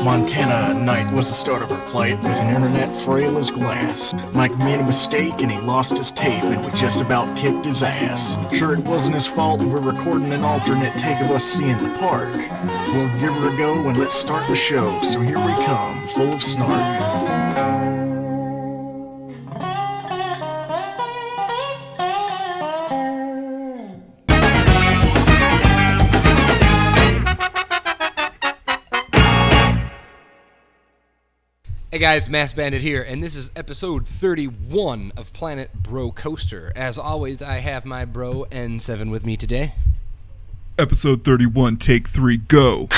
Montana at night was the start of her plight, with an internet frail as glass. Mike made a mistake and he lost his tape, and we just about kicked his ass. Sure, it wasn't his fault, and we're recording an alternate take of us seeing the park. We'll give her a go and let's start the show, so here we come, full of snark. Hey guys, maskedbandit here, and this is episode 31 of Planet Brocoaster. As always, I have my bro N7 with me today. Episode 31, take 3, go.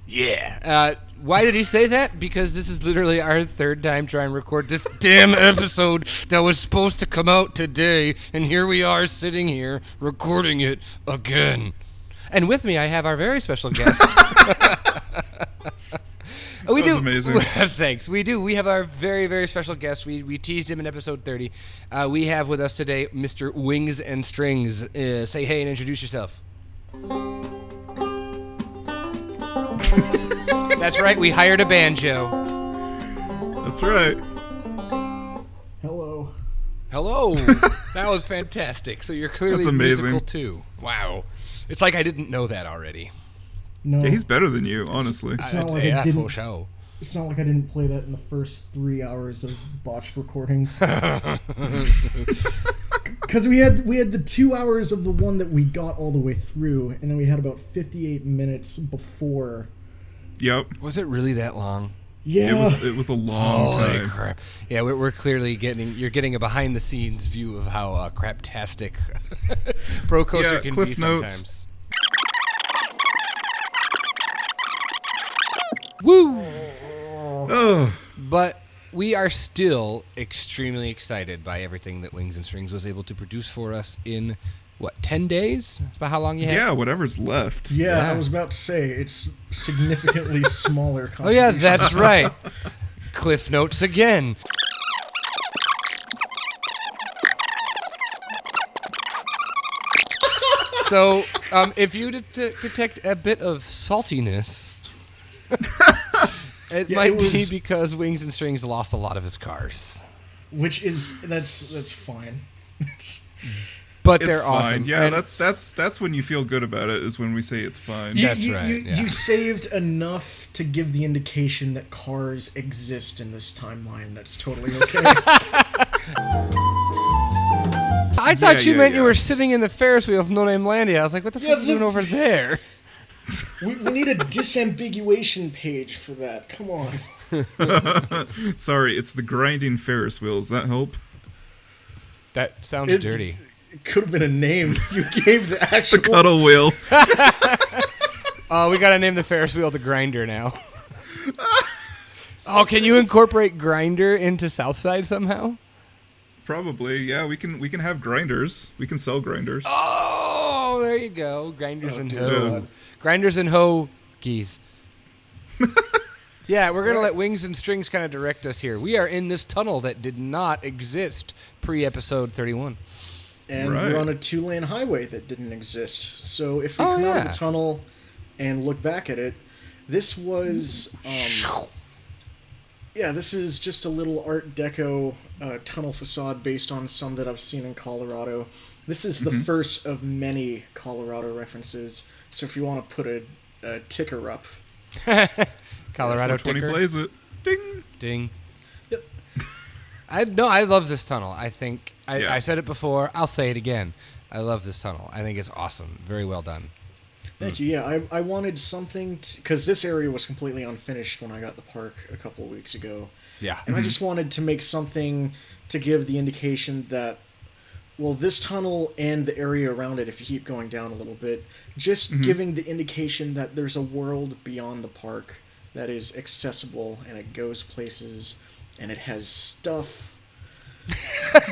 Yeah. Why did he say that? Because this is literally our third time trying to record this damn episode that was supposed to come out today, and here we are sitting here recording it again. And with me, I have our very special guest. We do. Amazing. Thanks. We do. We have our very, very special guest. We teased him in episode 30. We have with us today Mr. Wings and Strings. Say hey and introduce yourself. That's right. We hired a banjo. That's right. Hello. Hello. That was fantastic. So you're clearly That's amazing. musical too. Wow. It's like I didn't know that already. No, Yeah, he's better than you, honestly. It's not like yeah, I didn't. for sure. It's not like I didn't play that in the first 3 hours of botched recordings. Because we had the 2 hours of the one that we got all the way through, and then we had about 58 minutes before. Yep. Was it really that long? Yeah, It was a long Holy time. crap. Yeah, we're clearly getting a behind-the-scenes view of how craptastic Brocoaster Yeah, can cliff be notes. sometimes. Woo! Oh, But we are still extremely excited by everything that Wings and Strings was able to produce for us in, 10 days? That's about how long you had? yeah, whatever's left. yeah. Yeah. I was about to say it's significantly smaller. Oh, yeah, that's right. Cliff notes again. So, if you detect a bit of saltiness, it Yeah, might it was- be because Wings and Strings lost a lot of his cars. Which is that's fine. But It's they're fine. awesome. Yeah, And that's when you feel good about it, is when we say it's fine. That's right, yeah. You saved enough to give the indication that cars exist in this timeline. That's totally okay. I thought you Yeah, meant yeah. you were sitting in the Ferris wheel of No Name Landia. I was like, what the fuck are you doing over there? we need a disambiguation page for that. Come on. Sorry, it's the grinding Ferris wheel. Does that help? That sounds It- dirty. It could have been a name. You gave the The actual. cuddle wheel. Oh, we gotta name the Ferris wheel the Grinder now. Oh, can you incorporate Grinder into Southside somehow? Probably, yeah. We can have grinders. We can sell grinders. Oh, there you go. Grinders and dear hoe. God. Grinders and hoe keys. Yeah, we're going to let Wings and Strings kind of direct us here. We are in this tunnel that did not exist pre-episode 31. And Right. we're on a 2-lane highway that didn't exist. So if we Oh, come out of yeah. the tunnel and look back at it, this was. Yeah, this is just a little Art Deco tunnel facade based on some that I've seen in Colorado. This is the first of many Colorado references. So if you want to put a ticker up. Colorado 420 ticker. plays it. Ding. Ding. Yep. I love this tunnel. I think, Yeah. I said it before, I'll say it again. I love this tunnel. I think it's awesome. Very well done. Thank you. Yeah, I wanted something because this area was completely unfinished when I got the park a couple of weeks ago. Yeah. And I just wanted to make something to give the indication that, well, this tunnel and the area around it, if you keep going down a little bit, just giving the indication that there's a world beyond the park that is accessible and it goes places and it has stuff.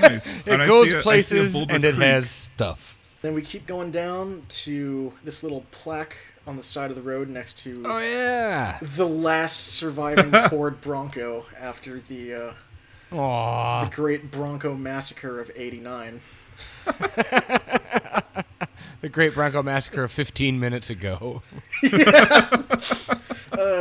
Nice. It And I goes see a places Boulder and it Creek. has stuff. Then we keep going down to this little plaque on the side of the road next to Oh, yeah. the last surviving Ford Bronco after the Aww. The Great Bronco Massacre of '89. The Great Bronco Massacre of 15 minutes ago.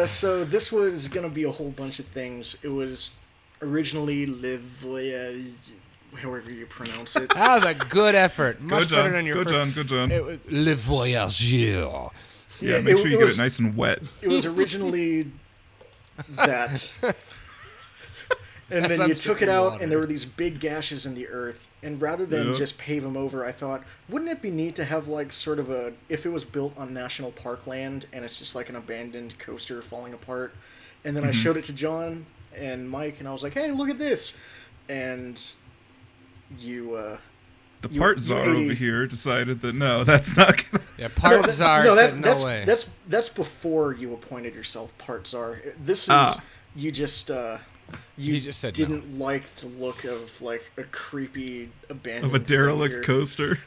So this was going to be a whole bunch of things. It was originally Le Voyage, however you pronounce it. That was a good effort. Much better than your first. Good John. It was Le Voyageur. Yeah, make sure you get it nice and wet. It was originally that. And then you took it out, and there were these big gashes in the earth. And rather than just pave them over, I thought, wouldn't it be neat to have, like, sort of a... If it was built on national park land, and it's just like an abandoned coaster falling apart. And then I showed it to John and Mike, and I was like, hey, look at this. And you... The part czar over here decided that, no, that's not going to... Yeah, part czar said no way. That's before you appointed yourself part czar. This is... You just... You just said didn't like the look of, like, a creepy abandoned... Of a derelict coaster.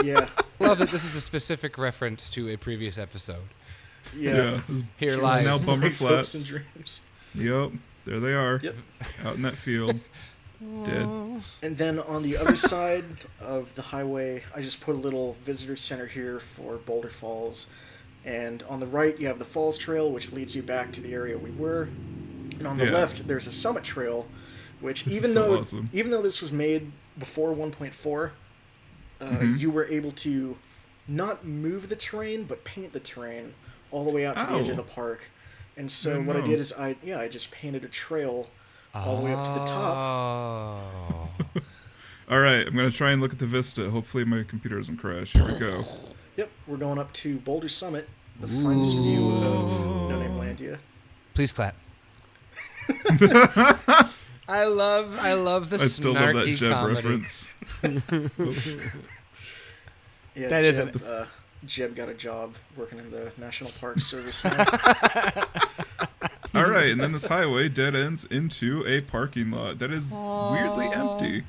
Yeah. I love that this is a specific reference to a previous episode. Yeah. Here lies... Now Bummer Hopes Flats. and dreams. Yep. There they are. Yep. Out in that field. Dead. And then on the other side of the highway, I just put a little visitor center here for Boulder Falls. And on the right, you have the Falls Trail, which leads you back to the area we were. And on the left, there's a Summit Trail, which even though this was made before 1.4, you were able to not move the terrain, but paint the terrain all the way out to the edge of the park. And so what I did is I just painted a trail all the way up to the top. All right, I'm going to try and look at the vista. Hopefully my computer doesn't crash. Here we go. Yep, we're going up to Boulder Summit, the finest view of No Name Landia. Please clap. I love the snarky I still love that Jeb comedy. reference. Yeah, that Jeb, is Jeb got a job working in the National Park Service. All right, and then this highway dead ends into a parking lot that is weirdly empty.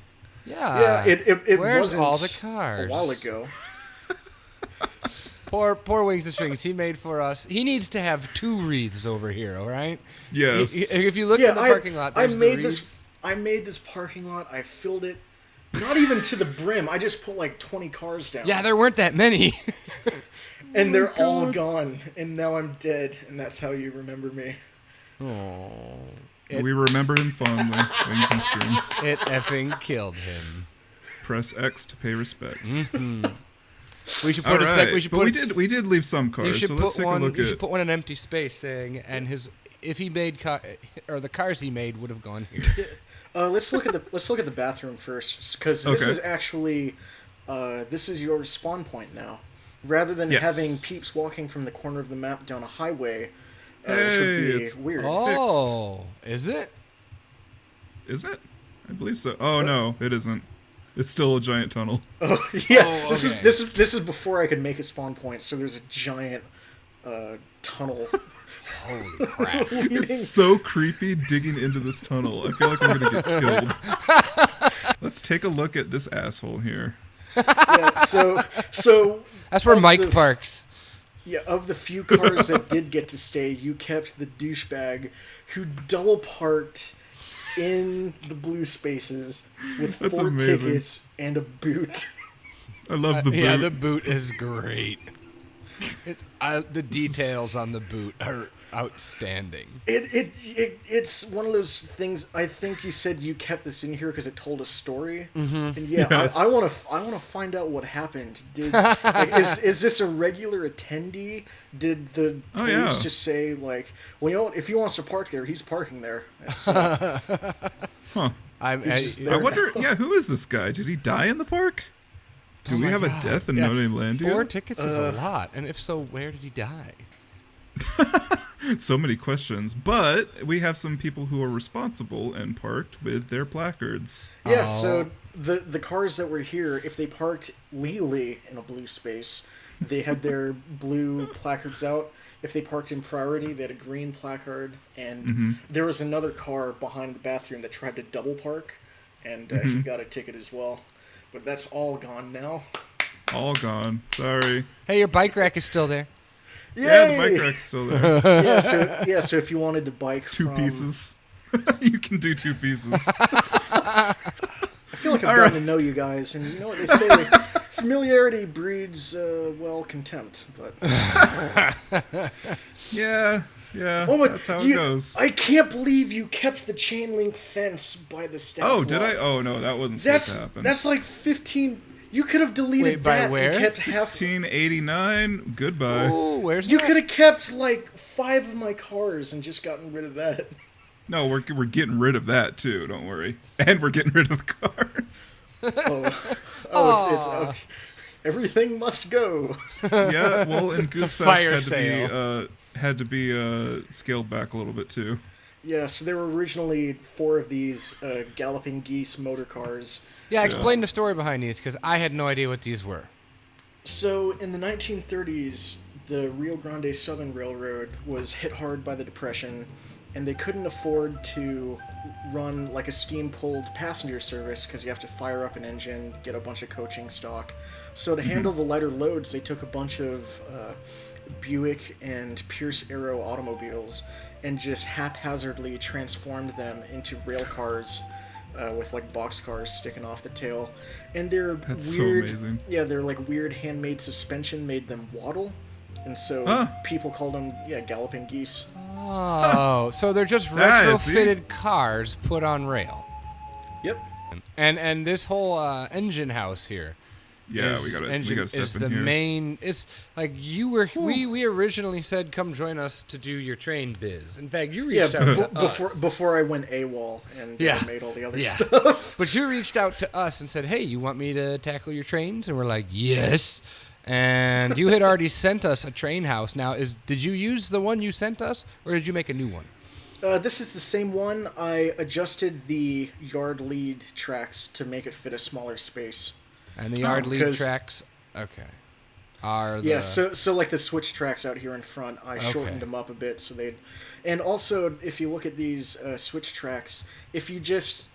Yeah. It Where's wasn't all the cars? A while ago. Poor Wings and Strings. He made for us. He needs to have 2 wreaths over here. All right. Yes. If you look at the parking lot, there's the wreaths. I made this parking lot. I filled it, not even to the brim. I just put like 20 cars down. Yeah, there weren't that many. And they're all gone. And now I'm dead. And that's how you remember me. We remember him fondly. Wings and Strings. It effing killed him. Press X to pay respects. Mm-hmm. We should put a sec. We should put. We did leave some cars. You should so put let's take one. a look You at. should put one in empty space saying, and if he made the cars he made would have gone here. Let's look at the bathroom first, because this is actually this is your spawn point now. Rather than having peeps walking from the corner of the map down a highway, which would be weird. Oh, is it? Isn't it? I believe so. Oh no, it isn't. It's still a giant tunnel. This is before I could make a spawn point. So there's a giant tunnel. Holy crap! It's so creepy digging into this tunnel. I feel like I'm gonna get killed. Let's take a look at this asshole here. Yeah, so that's where Mike parks. Yeah, of the few cars that did get to stay, you kept the douchebag who double parked in the blue spaces with 4 tickets and a boot. I love the boot. Yeah, the boot is great. It's the details on the boot are outstanding. It's one of those things. I think you said you kept this in here because it told a story. And Yes. I want to find out what happened. Is this a regular attendee? Did the police just say like, well, you know what? If he wants to park there, he's parking there. Huh. I wonder. Yeah, who is this guy? Did he die in the park? Do we have a death in No Name Landia? 4 tickets is a lot, and if so, where did he die? So many questions, but we have some people who are responsible and parked with their placards. Yeah, so the cars that were here, if they parked legally in a blue space, they had their blue placards out. If they parked in priority, they had a green placard. And there was another car behind the bathroom that tried to double park, and he got a ticket as well. But that's all gone now. All gone. Sorry. Hey, your bike rack is still there. Yeah, the bike rack's still there. So if you wanted to bike It's 2 from, pieces. You can do two pieces. I feel like I've gotten to know you guys, and you know what they say, like, familiarity breeds, contempt, but... Yeah, that's how it goes. I can't believe you kept the chain link fence by the staff Oh, did log. I? Oh, no, that wasn't supposed to happen. That's like 15... You could have deleted Wait, by that where? and kept half... 1689, goodbye. Oh, where's You that? could have kept, like, 5 of my cars and just gotten rid of that. No, we're getting rid of that, too, don't worry. And we're getting rid of the cars. It's okay. Everything must go. Yeah, well, and It's a fire Goosefest had to be scaled back a little bit, too. Yeah, so there were originally 4 of these Galloping Geese motor cars. Yeah, explain the story behind these, because I had no idea what these were. So, in the 1930s, the Rio Grande Southern Railroad was hit hard by the Depression, and they couldn't afford to run like a steam-pulled passenger service because you have to fire up an engine, get a bunch of coaching stock. So to handle the lighter loads, they took a bunch of Buick and Pierce Arrow automobiles and just haphazardly transformed them into rail cars with like box cars sticking off the tail. And they're That's weird. so amazing. Yeah, they're like weird handmade suspension made them waddle. And so people called them, Galloping Geese. Oh, so they're just retrofitted cars put on rail. Yep. And this whole engine house here. Yeah, is we gotta step is in the here. main. It's like you were. We originally said, "Come join us to do your train biz." In fact, you reached out to us before I went AWOL and made all the other Yeah. stuff. But you reached out to us and said, "Hey, you want me to tackle your trains?" And we're like, "Yes." And you had already sent us a train house. Now, did you use the one you sent us, or did you make a new one? This is the same one. I adjusted the yard lead tracks to make it fit a smaller space. And the yard lead 'cause- tracks, okay, are the... Yeah, so like the switch tracks out here in front, I shortened them up a bit so they'd... And also, if you look at these switch tracks, if you just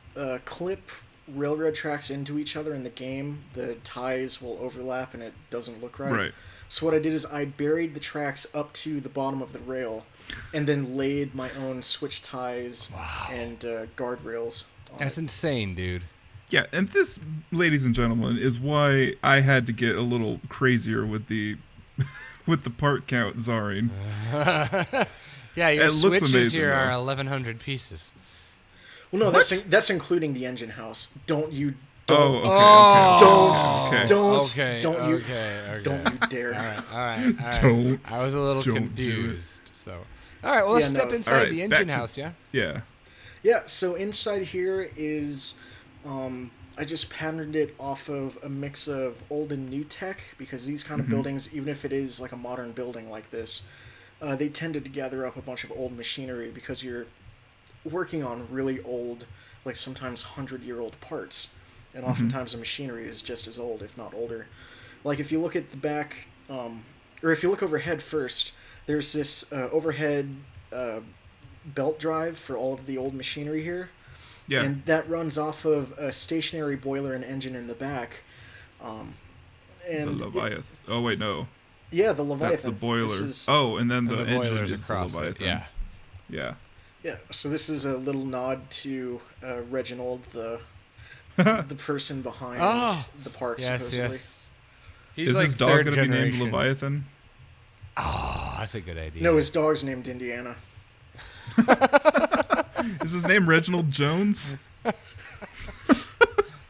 clip railroad tracks into each other in the game, the ties will overlap and it doesn't look right. Right. So what I did is I buried the tracks up to the bottom of the rail and then laid my own switch ties and guardrails on That's it. insane, dude. Yeah, and this, ladies and gentlemen, is why I had to get a little crazier with the with the part count czarring. Yeah, your It looks switches amazing, here are though. 1,100 pieces. Well, no, that's including the engine house. Don't you Oh, okay. Don't you dare. All right. Don't- I was a little don't do it. confused. So, all right, well, let's step inside All right, the back engine to- house, yeah? Yeah. Yeah, so inside here is, I just patterned it off of a mix of old and new tech, because these kind of buildings, even if it is like a modern building like this, they tended to gather up a bunch of old machinery because you're working on really old, like sometimes 100-year-old parts, and oftentimes the machinery is just as old, if not older. Like if you look at the back, or if you look overhead first, there's this overhead belt drive for all of the old machinery here. Yeah. And that runs off of a stationary boiler and engine in the back. And The Leviathan. Oh, wait, no. Yeah, the Leviathan. That's the boiler. This is- And then the And the engine boilers is the across it, Leviathan. yeah. Yeah. Yeah, so this is a little nod to Reginald, the person behind the park, Yes, supposedly. yes. He's Is like his dog third going to be named generation. Leviathan? Oh, that's a good idea. No, his dog's named Indiana. Is his name Reginald Jones? I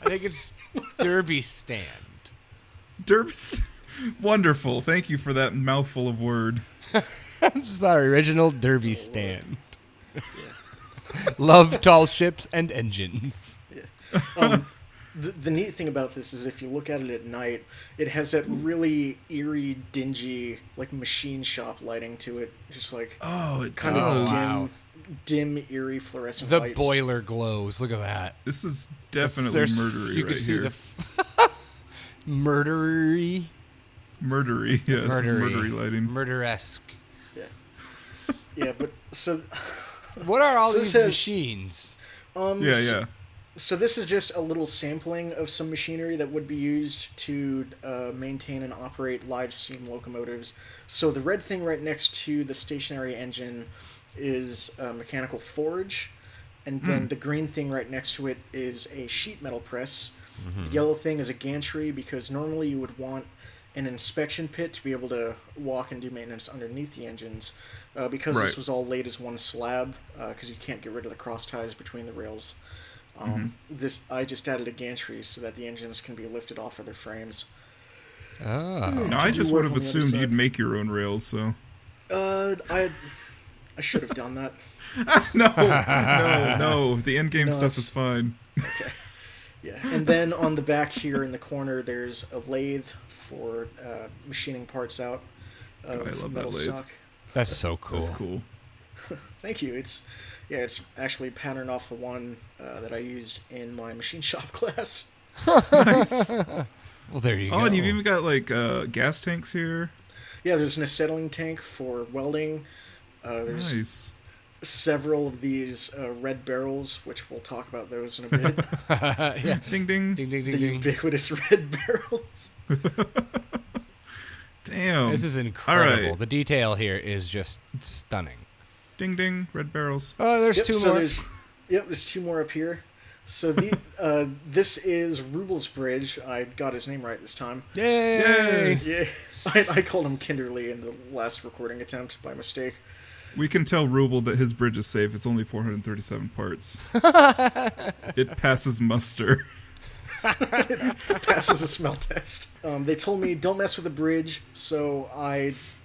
think it's Derby Stand. Derby. Wonderful. Thank you for that mouthful of word. I'm sorry, Reginald Derby Stand. Love tall ships and engines. The neat thing about this is if you look at it at night, it has that really eerie, dingy, like machine shop lighting to it. Just like It kind does. of dim, eerie fluorescent The lights. boiler glows. Look at that. This is definitely There's- murdery You right can see here. the murdery. Murdery. Yes, Murdery. murdery lighting. Murderesque. Yeah, but so What are all So these this has- machines? Yeah. So this is just a little sampling of some machinery that would be used to maintain and operate live steam locomotives. So the red thing right next to the stationary engine is a mechanical forge. And then the green thing right next to it is a sheet metal press. The yellow thing is a gantry, because normally you would want an inspection pit to be able to walk and do maintenance underneath the engines. Because this was all laid as one slab, because you can't get rid of the cross ties between the rails. I just added a gantry so that the engines can be lifted off of their frames. Oh. No, I just would have assumed you'd make your own rails, so... I should have done that. No. The end-game stuff is fine. Okay. Yeah, and then on the back here in the corner, there's a lathe for machining parts out of I love metal that lathe. stock. That's so cool. That's cool. Thank you. It's actually patterned off the one that I used in my machine shop class. Nice. Well, there you go. Oh, and you've even got, like, gas tanks here. Yeah, there's an acetylene tank for welding. There's Nice. several of these red barrels, which we'll talk about those in a bit. Yeah. Ding, ding. Ding, ding, The ding, ding. ubiquitous red barrels. Damn. This is incredible. All right. The detail here is just stunning. Ding, ding. Red barrels. Oh, there's two more. There's two more up here. So this is Rubel's Bridge. I got his name right this time. Yay! Yeah, I called him Kinderly in the last recording attempt by mistake. We can tell Rubel that his bridge is safe. It's only 437 parts. It passes muster. Passes a smell test. They told me don't mess with the bridge, so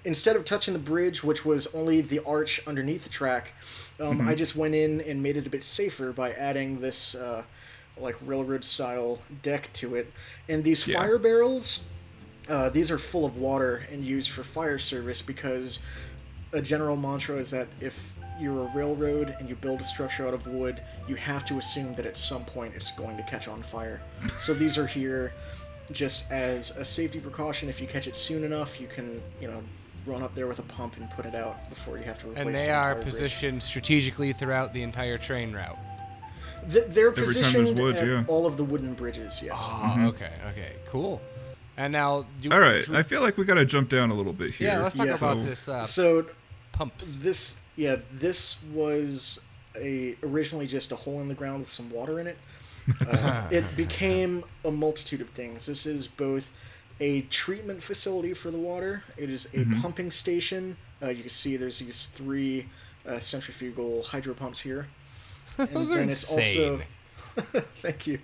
instead of touching the bridge, which was only the arch underneath the track, I just went in and made it a bit safer by adding this like railroad style deck to it. And these fire barrels, these are full of water and used for fire service, because a general mantra is that if you're a railroad and you build a structure out of wood, you have to assume that at some point it's going to catch on fire. So these are here just as a safety precaution. If you catch it soon enough, you can, run up there with a pump and put it out before you have to replace it. And they are positioned strategically throughout the entire train route. They're Every time there's positioned wood, at yeah. all of the wooden bridges, yes. Oh, okay, cool. And now... All right. I feel like we got to jump down a little bit here. Yeah, let's talk Yeah. about this So pumps. this was originally just a hole in the ground with some water in it. It became a multitude of things. This is both a treatment facility for the water. It is a pumping station. You can see there's these 3 centrifugal hydro pumps here. Those are insane. Thank you.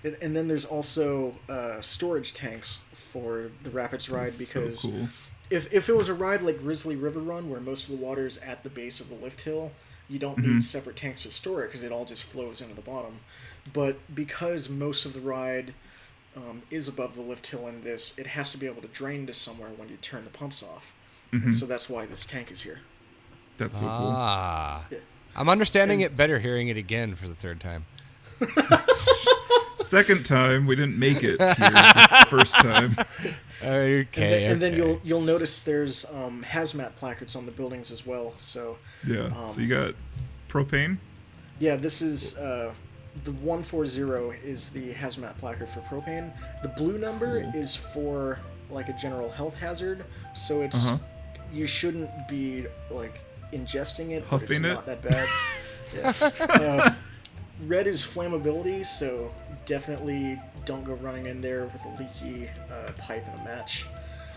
And then there's also storage tanks for the Rapids ride, because so cool. if it was a ride like Grizzly River Run, where most of the water is at the base of the lift hill, you don't need separate tanks to store it, because it all just flows into the bottom. But because most of the ride is above the lift hill in this, it has to be able to drain to somewhere when you turn the pumps off. And so that's why this tank is here. That's so Ah. Yeah. I'm understanding it better hearing it again for the third time. cool. Second time, we didn't make it here the first time. Okay, And then you'll notice there's hazmat placards on the buildings as well. So Yeah. So you got propane? yeah, this is the 140 is the hazmat placard for propane. The blue number is for like a general health hazard. So it's you shouldn't be like ingesting it, but it's Huffing it? not that bad. Yeah. Red is flammability, so definitely don't go running in there with a leaky pipe and a match.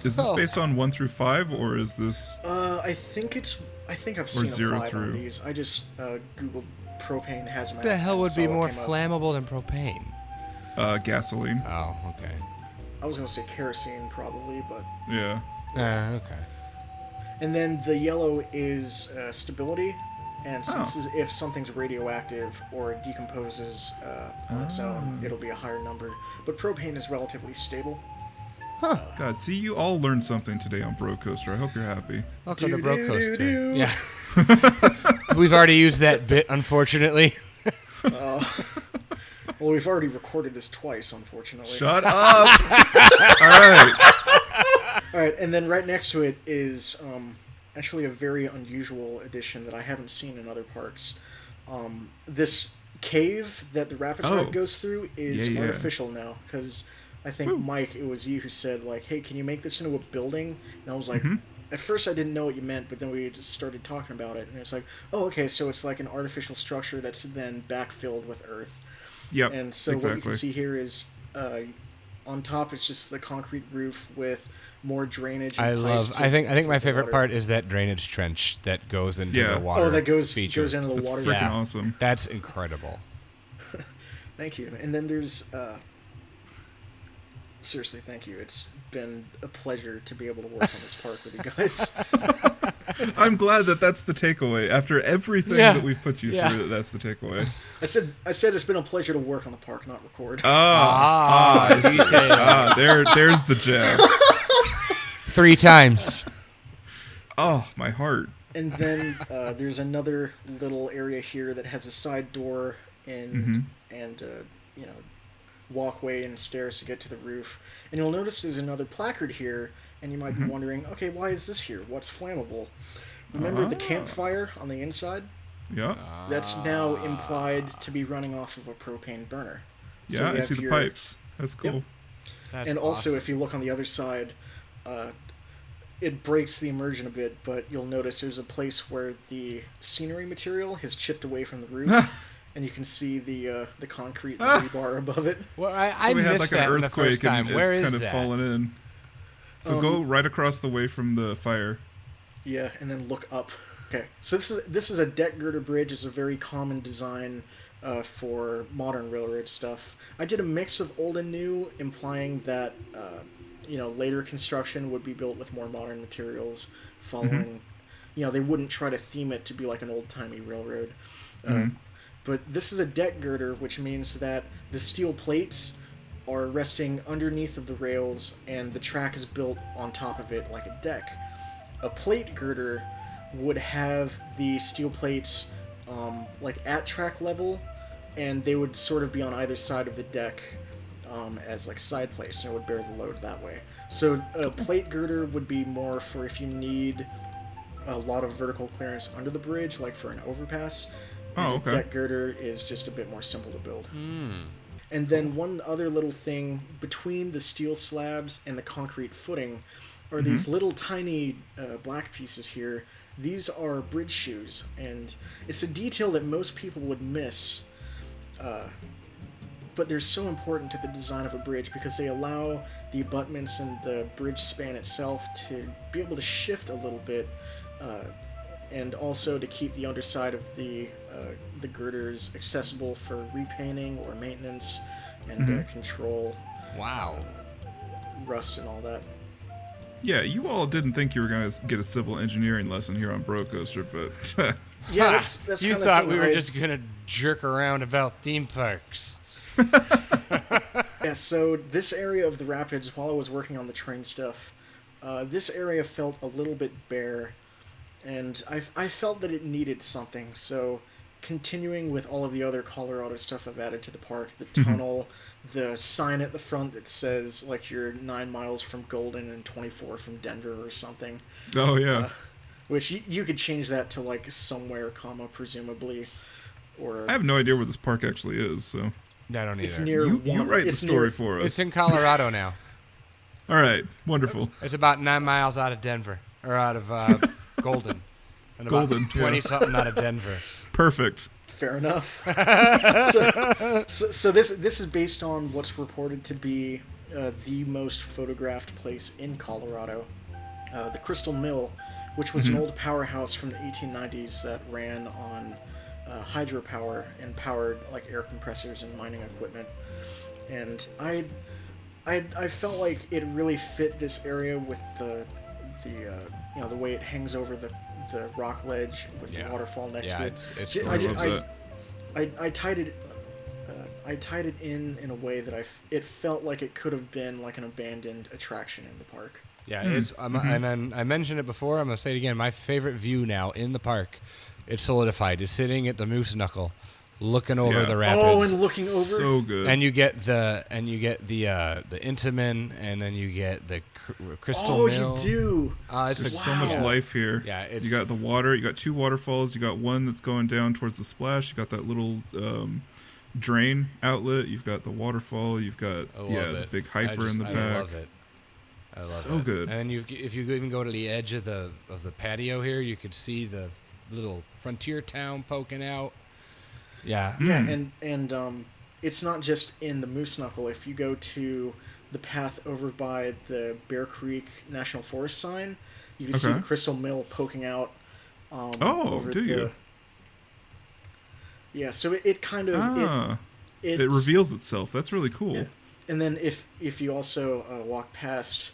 Is this based on 1 through 5, or is this... I think I've seen a 0 5 through. on these. I just googled propane hazmat. What the hell and would saw be what more came up. flammable than propane? gasoline? Oh, okay. I was gonna say kerosene probably, but Yeah. Okay. and then the yellow is stability, and since if something's radioactive or it decomposes on its own, it'll be a higher number. But propane is relatively stable. God, see, you all learned something today on Brocoaster. I hope you're happy. Welcome to Brocoaster. Do-do-do-do. Yeah. We've already used that bit, unfortunately. Well, we've already recorded this twice, unfortunately. Shut up! All right. All right, and then right next to it is actually a very unusual addition that I haven't seen in other parks. This cave that the Rapids ride goes through is Yeah. artificial now, because I think, Mike, it was you who said, like, hey, can you make this into a building? And I was like, at first I didn't know what you meant, but then we just started talking about it, and it's like, oh, okay, so it's like an artificial structure that's then backfilled with earth. Yep. And so what you can see here is on top it's just the concrete roof with more drainage. And I think my favorite part is that drainage trench that goes into the water. Oh, that goes feature. into the water. That's freaking awesome. That's incredible. Thank you. And then there's seriously, thank you. It's been a pleasure to be able to work on this park with you guys. I'm glad that that's the takeaway. After everything that we've put you through, that's the takeaway. I said it's been a pleasure to work on the park, not record. There's the jab. 3 times. Oh, my heart. And then there's another little area here that has a side door and walkway and stairs to get to the roof. And you'll notice there's another placard here, and you might be wondering, okay, why is this here? What's flammable? Remember the campfire on the inside? Yeah. That's now implied to be running off of a propane burner. Yeah, I see the pipes. That's cool. Yep. That's and also, awesome. if you look on the other side, it breaks the immersion a bit, but you'll notice there's a place where the scenery material has chipped away from the roof. And you can see the concrete rebar above it. Well, I we had missed like an that in the earthquake first time. and Where it's is kind of that? fallen in. So go right across the way from the fire. Yeah, and then look up. Okay, so this is a deck girder bridge. It's a very common design for modern railroad stuff. I did a mix of old and new, implying that later construction would be built with more modern materials, following. They wouldn't try to theme it to be like an old timey railroad. But this is a deck girder, which means that the steel plates are resting underneath of the rails, and the track is built on top of it like a deck. A plate girder would have the steel plates like at track level, and they would sort of be on either side of the deck as like side plates, and it would bear the load that way. So a plate girder would be more for if you need a lot of vertical clearance under the bridge, like for an overpass. Oh, okay. Deck girder is just a bit more simple to build. And then one other little thing, between the steel slabs and the concrete footing are these little tiny black pieces here. These are bridge shoes, and it's a detail that most people would miss, but they're so important to the design of a bridge because they allow the abutments and the bridge span itself to be able to shift a little bit, and also to keep the underside of the girders accessible for repainting or maintenance and control. Wow. Rust and all that. Yeah, you all didn't think you were going to get a civil engineering lesson here on Brocoaster, but Yeah, that's You kind of thought thing we were I- just gonna jerk around about theme parks. Yeah, so this area of the rapids, while I was working on the train stuff, this area felt a little bit bare, and I felt that it needed something, so continuing with all of the other Colorado stuff I've added to the park, the tunnel, the sign at the front that says, like, you're 9 miles from Golden and 24 from Denver or something. oh yeah. Which you could change that to, like, somewhere, comma, presumably, or... I have no idea where this park actually is, so I don't either. It's near you write the it's story near, for us. It's in Colorado now. All right, wonderful. It's about 9 miles out of Denver, or out of Golden, and about Golden, 20 something out of Denver. Perfect. Fair enough. So this is based on what's reported to be the most photographed place in Colorado, the Crystal Mill, which was an old powerhouse from the 1890s that ran on hydropower and powered like air compressors and mining equipment. And I felt like it really fit this area with the way it hangs over the rock ledge with the waterfall next to it. It's I I tied it in a way that it felt like it could have been like an abandoned attraction in the park. Yeah, it's and then I mentioned it before. I'm gonna say it again. My favorite view now in the park, it's solidified, is sitting at the Moose Knuckle, looking over the rapids. Oh, and looking over. So good. And you get the Intamin, and then you get the Crystal Mill. Oh, you do. It's There's so much life here. Yeah, you got the water. You got 2 waterfalls. You got one that's going down towards the splash. You got that little drain outlet. You've got the waterfall. You've got I love the it. big hyper in the I back. love it. I love So it. good. And if you even go to the edge of the patio here, you could see the little frontier town poking out. Yeah. Yeah, and it's not just in the Moose Knuckle. If you go to the path over by the Bear Creek National Forest sign, you can see the Crystal Mill poking out. Do you? Yeah, so it kind of it reveals itself. That's really cool. Yeah. And then if you also walk past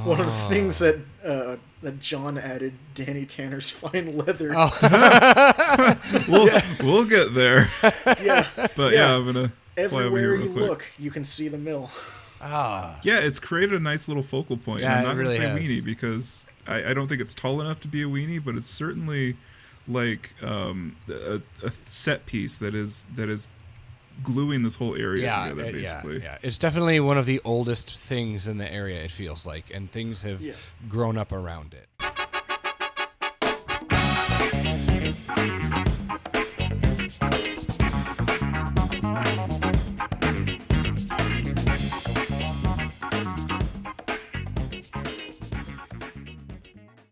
one of the things that John added, Danny Tanner's fine leather. We'll get there. Yeah, But I'm gonna fly over everywhere here you real quick. look, you can see the mill. Yeah, it's created a nice little focal point. Yeah, I'm not it really gonna say has. weenie because I don't think it's tall enough to be a weenie, but it's certainly like a set piece that is gluing this whole area together, basically. Yeah. It's definitely one of the oldest things in the area, it feels like, and things have grown up around it.